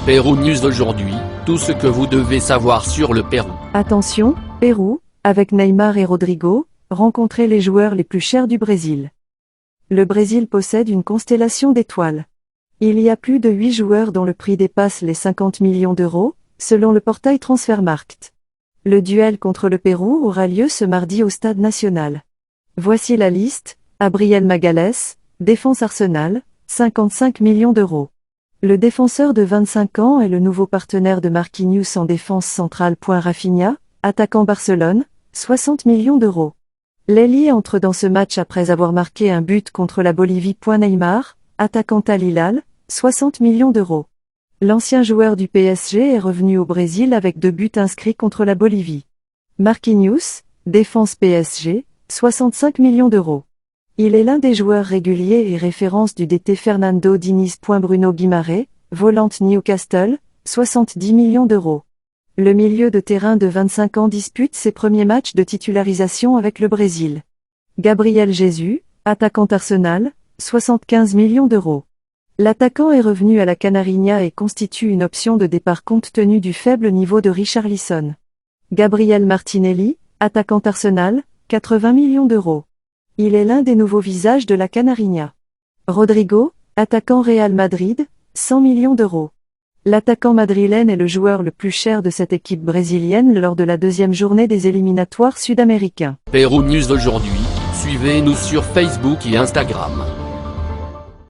Pérou News aujourd'hui, tout ce que vous devez savoir sur le Pérou. Attention, Pérou, avec Neymar et Rodrigo, rencontrez les joueurs les plus chers du Brésil. Le Brésil possède une constellation d'étoiles. Il y a plus de 8 joueurs dont le prix dépasse les 50 millions d'euros, selon le portail Transfermarkt. Le duel contre le Pérou aura lieu ce mardi au Stade National. Voici la liste: Gabriel Magalhães, défense Arsenal, 55 millions d'euros. Le défenseur de 25 ans est le nouveau partenaire de Marquinhos en défense centrale. Rafinha, attaquant Barcelone, 60 millions d'euros. L'ailier entre dans ce match après avoir marqué un but contre la Bolivie. Neymar, attaquant Al Hilal, 60 millions d'euros. L'ancien joueur du PSG est revenu au Brésil avec 2 buts inscrits contre la Bolivie. Marquinhos, défense PSG, 65 millions d'euros. Il est l'un des joueurs réguliers et référence du DT Fernando Diniz. Bruno Guimaraes, volante Newcastle, 70 millions d'euros. Le milieu de terrain de 25 ans dispute ses premiers matchs de titularisation avec le Brésil. Gabriel Jesus, attaquant Arsenal, 75 millions d'euros. L'attaquant est revenu à la Canarinha et constitue une option de départ compte tenu du faible niveau de Richarlison. Gabriel Martinelli, attaquant Arsenal, 80 millions d'euros. Il est l'un des nouveaux visages de la Canarinha. Rodrigo, attaquant Real Madrid, 100 millions d'euros. L'attaquant madrilène est le joueur le plus cher de cette équipe brésilienne lors de la deuxième journée des éliminatoires sud-américains. Pérou News aujourd'hui, suivez-nous sur Facebook et Instagram.